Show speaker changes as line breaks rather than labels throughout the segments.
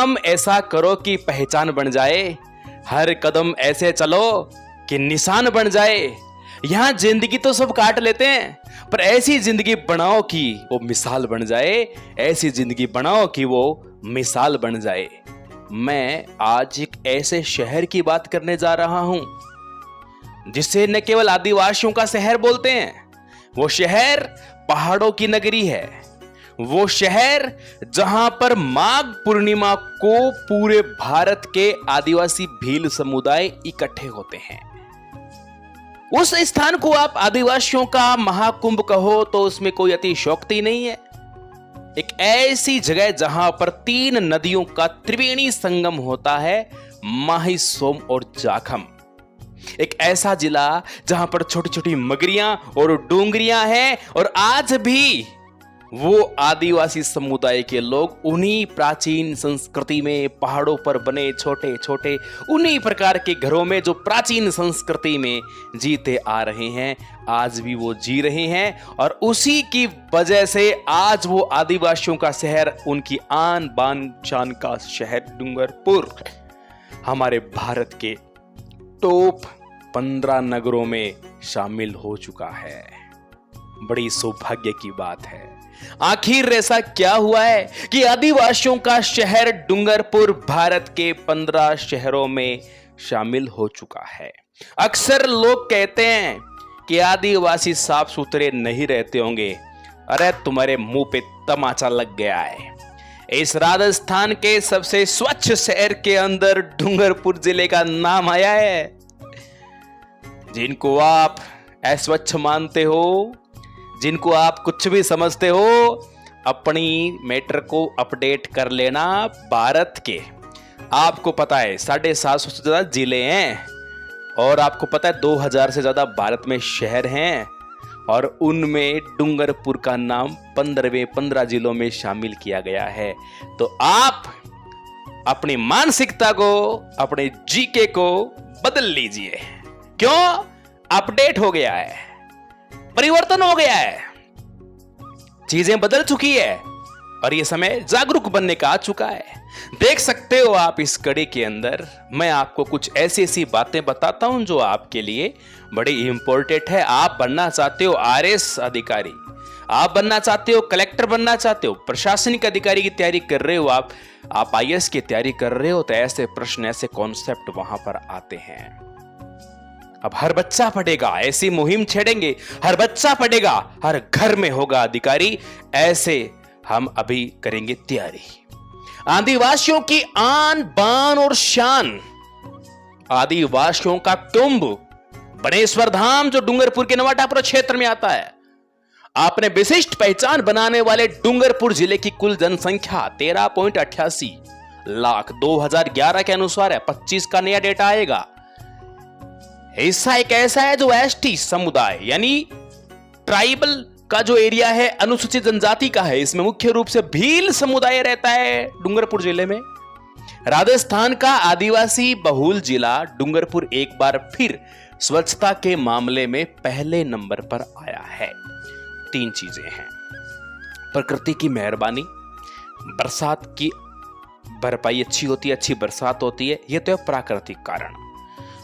काम ऐसा करो कि पहचान बन जाए, हर कदम ऐसे चलो कि निशान बन जाए। यहां जिंदगी तो सब काट लेते हैं, पर ऐसी जिंदगी बनाओ कि वो मिसाल बन जाए, ऐसी जिंदगी बनाओ कि वो मिसाल बन जाए। मैं आज एक ऐसे शहर की बात करने जा रहा हूं जिसे न केवल आदिवासियों का शहर बोलते हैं, वो शहर पहाड़ों की नगरी है। वो शहर जहां पर माघ पूर्णिमा को पूरे भारत के आदिवासी भील समुदाय इकट्ठे होते हैं। उस स्थान को आप आदिवासियों का महाकुंभ कहो तो उसमें कोई अतिशयोक्ति नहीं है। एक ऐसी जगह जहां पर 3 नदियों का त्रिवेणी संगम होता है, माही, सोम और जाखम। एक ऐसा जिला जहां पर छोटी छोटी मगरियां और डोंगरियां हैं, और आज भी वो आदिवासी समुदाय के लोग उन्हीं प्राचीन संस्कृति में, पहाड़ों पर बने छोटे छोटे उन्हीं प्रकार के घरों में, जो प्राचीन संस्कृति में जीते आ रहे हैं, आज भी वो जी रहे हैं। और उसी की वजह से आज वो आदिवासियों का शहर, उनकी आन बान शान का शहर डूंगरपुर हमारे भारत के टॉप 15 नगरों में शामिल हो चुका है। बड़ी सौभाग्य की बात है। आखिर ऐसा क्या हुआ है कि आदिवासियों का शहर डूंगरपुर भारत के 15 शहरों में शामिल हो चुका है। अक्सर लोग कहते हैं कि आदिवासी साफ सुथरे नहीं रहते होंगे। अरे तुम्हारे मुंह पे तमाचा लग गया है। इस राजस्थान के सबसे स्वच्छ शहर के अंदर डूंगरपुर जिले का नाम आया है। जिनको आप अस्वच्छ मानते हो, जिनको आप कुछ भी समझते हो, अपनी मैटर को अपडेट कर लेना। भारत के, आपको पता है 750 से ज्यादा जिले हैं, और आपको पता है 2000 से ज्यादा भारत में शहर हैं, और उनमें डूंगरपुर का नाम 15 जिलों में शामिल किया गया है। तो आप अपनी मानसिकता को, अपने जीके को बदल लीजिए। क्यों? अपडेट हो गया है, परिवर्तन हो गया है, चीजें बदल चुकी है, और यह समय जागरूक बनने का आ चुका है। देख सकते हो आप इस कड़ी के अंदर मैं आपको कुछ ऐसी ऐसी बातें बताता हूं जो आपके लिए बड़ी इंपॉर्टेंट है। आप बनना चाहते हो आरएस अधिकारी, आप बनना चाहते हो कलेक्टर बनना चाहते हो, प्रशासनिक अधिकारी की तैयारी कर रहे हो, आप आईएएस की तैयारी कर रहे हो, तो ऐसे प्रश्न, ऐसे कॉन्सेप्ट वहां पर आते हैं। अब हर बच्चा पढ़ेगा, ऐसी मुहिम छेड़ेंगे, हर बच्चा पढ़ेगा, हर घर में होगा अधिकारी। ऐसे हम अभी करेंगे तैयारी। आदिवासियों की आन बान और शान, आदिवासियों का कुंभ बनेश्वर धाम, जो डूंगरपुर के नवाटापुर क्षेत्र में आता है। आपने विशिष्ट पहचान बनाने वाले डूंगरपुर जिले की कुल जनसंख्या 13.88 लाख 2011 के अनुसार है। 25 का नया डेटा आएगा। हिस्सा एक ऐसा है जो एसटी समुदाय यानी ट्राइबल का जो एरिया है, अनुसूचित जनजाति का है। इसमें मुख्य रूप से भील समुदाय रहता है डूंगरपुर जिले में। राजस्थान का आदिवासी बहुल जिला डूंगरपुर एक बार फिर स्वच्छता के मामले में पहले नंबर पर आया है। 3 चीजें हैं: प्रकृति की मेहरबानी, बरसात की भरपाई अच्छी होती है, अच्छी बरसात होती है, यह तो है प्राकृतिक कारण।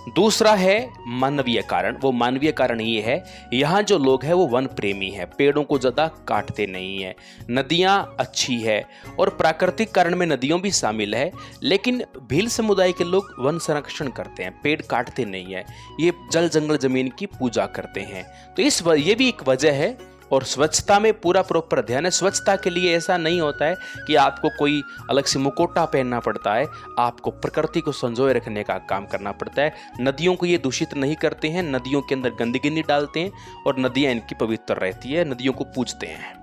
दूसरा है मानवीय कारण। वो मानवीय कारण ये है, यहाँ जो लोग हैं वो वन प्रेमी है, पेड़ों को ज्यादा काटते नहीं है, नदियाँ अच्छी है, और प्राकृतिक कारण में नदियों भी शामिल है। लेकिन भील समुदाय के लोग वन संरक्षण करते हैं, पेड़ काटते नहीं है, ये जल जंगल जमीन की पूजा करते हैं। तो ये भी एक वजह है। और स्वच्छता में पूरा प्रॉपर ध्यान है। स्वच्छता के लिए ऐसा नहीं होता है कि आपको कोई अलग से मुकोटा पहनना पड़ता है, आपको प्रकृति को संजोए रखने का काम करना पड़ता है। नदियों को ये दूषित नहीं करते हैं, नदियों के अंदर गंदगी नहीं डालते हैं, और नदियां इनकी पवित्र रहती है, नदियों को पूजते हैं।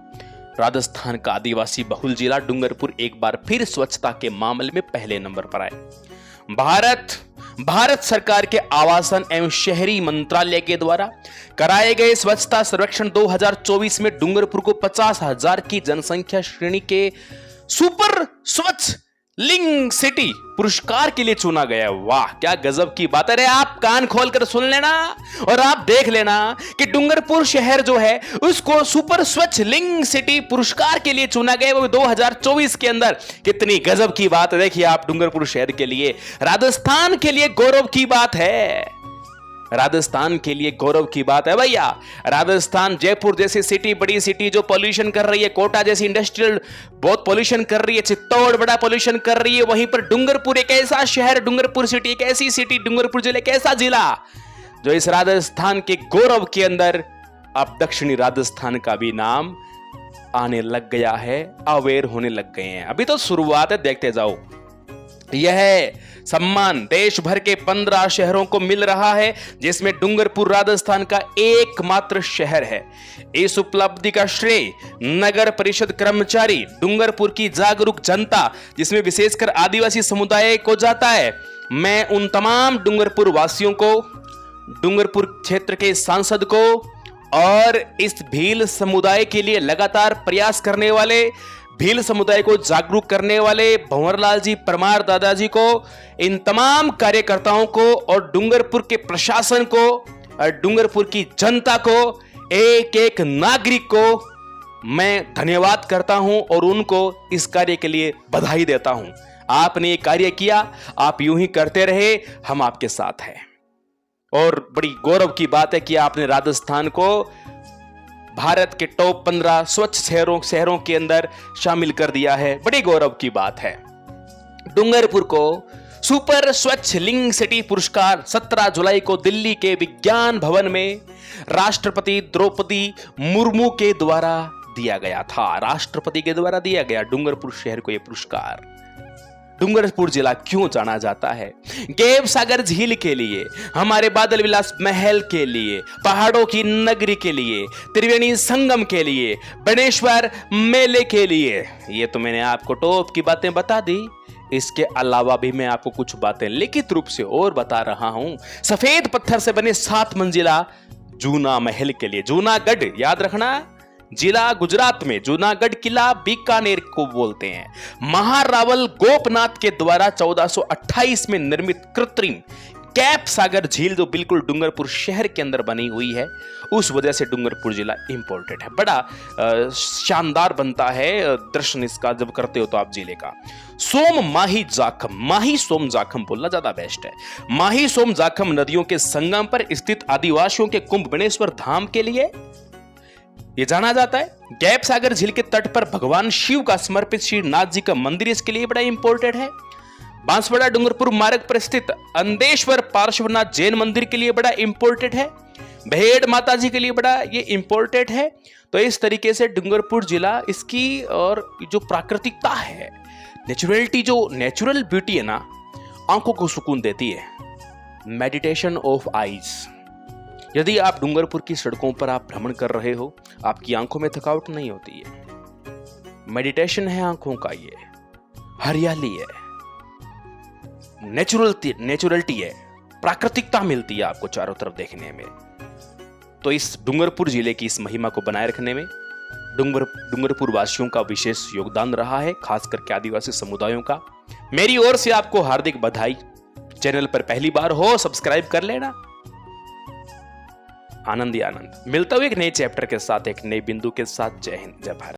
राजस्थान का आदिवासी बहुल जिला डूंगरपुर एक बार फिर स्वच्छता के मामले में पहले नंबर पर आए। भारत सरकार के आवासन एवं शहरी मंत्रालय के द्वारा कराए गए स्वच्छता सर्वेक्षण 2024 में डूंगरपुर को 50,000 की जनसंख्या श्रेणी के सुपर स्वच्छ लिंग सिटी पुरस्कार के लिए चुना गया। वाह क्या गजब की बात है। अरे आप कान खोलकर सुन लेना और आप देख लेना कि डूंगरपुर शहर जो है उसको सुपर स्वच्छ लिंग सिटी पुरस्कार के लिए चुना गया, वो 2024 के अंदर। कितनी गजब की बात है। देखिए आप, डूंगरपुर शहर के लिए, राजस्थान के लिए गौरव की बात है। राजस्थान के लिए गौरव की बात है भैया। राजस्थान, जयपुर जैसी सिटी, बड़ी सिटी जो पोल्यूशन कर रही है, कोटा जैसी इंडस्ट्रियल बहुत पोल्यूशन कर रही है, चित्तौड़ बड़ा पोल्यूशन कर रही है, वहीं पर डूंगरपुर एक ऐसा शहर, डूंगरपुर सिटी एक ऐसी सिटी, डूंगरपुर जिले एक ऐसा जिला जो इस राजस्थान के गौरव के अंदर अब दक्षिणी राजस्थान का भी नाम आने लग गया है, अवेयर होने लग गए हैं। अभी तो शुरुआत है, देखते जाओ। यह सम्मान देश भर के 15 शहरों को मिल रहा है, जिसमें डूंगरपुर राजस्थान का एकमात्र शहर है। इस उपलब्धि का श्रेय नगर परिषद कर्मचारी, डूंगरपुर की जागरूक जनता, जिसमें विशेषकर आदिवासी समुदाय को जाता है। मैं उन तमाम डूंगरपुर वासियों को, डूंगरपुर क्षेत्र के सांसद को और इस भील समुदाय के लिए लगातार प्रयास करने वाले, भील समुदाय को जागरूक करने वाले भंवरलाल जी परमार दादाजी को, इन तमाम कार्यकर्ताओं को और डूंगरपुर के प्रशासन को और डूंगरपुर की जनता को, एक एक नागरिक को मैं धन्यवाद करता हूं और उनको इस कार्य के लिए बधाई देता हूं। आपने ये कार्य किया, आप यूं ही करते रहे, हम आपके साथ हैं। और बड़ी गौरव की बात है कि आपने राजस्थान को भारत के टॉप 15 स्वच्छ शहरों के अंदर शामिल कर दिया है। बड़ी गौरव की बात है। डूंगरपुर को सुपर स्वच्छ लिंग सिटी पुरस्कार 17 जुलाई को दिल्ली के विज्ञान भवन में राष्ट्रपति द्रौपदी मुर्मू के द्वारा दिया गया था। राष्ट्रपति के द्वारा दिया गया डूंगरपुर शहर को यह पुरस्कार। डूंगरपुर जिला क्यों जाना जाता है? गेव सागर झील के लिए, हमारे बादल विलास महल के लिए, पहाड़ों की नगरी के लिए, त्रिवेणी संगम के लिए, बनेश्वर मेले के लिए। ये तो मैंने आपको टॉप की बातें बता दी। इसके अलावा भी मैं आपको कुछ बातें लिखित रूप से और बता रहा हूं। सफेद पत्थर से बने 7 मंजिला जूना महल के लिए, जूनागढ़ याद रखना, जिला गुजरात में, जूनागढ़ किला बीकानेर को बोलते हैं। महारावल गोपनाथ के द्वारा 1428 में निर्मित कृत्रिम कैप सागर झील जो बिल्कुल डूंगरपुर शहर के अंदर बनी हुई है, उस वजह से डूंगरपुर जिला इंपॉर्टेंट है। बड़ा शानदार बनता है दर्शन इसका जब करते हो तो आप जिले का। सोम माही जाखम, माही सोम जाखम बोलना ज्यादा बेस्ट है। माही सोम जाखम नदियों के संगम पर स्थित आदिवासियों के कुंभ बनेश्वर धाम के लिए ये जाना जाता है। गैप सागर झील के तट पर भगवान शिव का समर्पित श्रीनाथ जी का मंदिर इसके लिए बड़ा इंपॉर्टेंट है। बांसवाड़ा डूंगरपुर मार्ग पर स्थित अंदेश्वर पार्श्वनाथ जैन मंदिर के लिए बड़ा इंपॉर्टेंट है। भेड़ माता जी के लिए बड़ा ये इंपॉर्टेंट है। तो इस तरीके से डूंगरपुर जिला, इसकी और जो प्राकृतिकता है, नेचुरलिटी, जो नेचुरल ब्यूटी है ना, आंखों को सुकून देती है। Meditation of eyes. यदि आप डूंगरपुर की सड़कों पर आप भ्रमण कर रहे हो, आपकी आंखों में थकावट नहीं होती है। मेडिटेशन है आंखों का, ये हरियाली है, नेचुरलिटी है, प्राकृतिकता मिलती है आपको चारों तरफ देखने में। तो इस डूंगरपुर जिले की इस महिमा को बनाए रखने में डूंगरपुर वासियों का विशेष योगदान रहा है, खास करके आदिवासी समुदायों का। मेरी ओर से आपको हार्दिक बधाई। चैनल पर पहली बार हो, सब्सक्राइब कर लेना। आनंद ही आनंद। मिलता हूं एक नए चैप्टर के साथ, एक नए बिंदु के साथ। जय हिंद, जय भारत।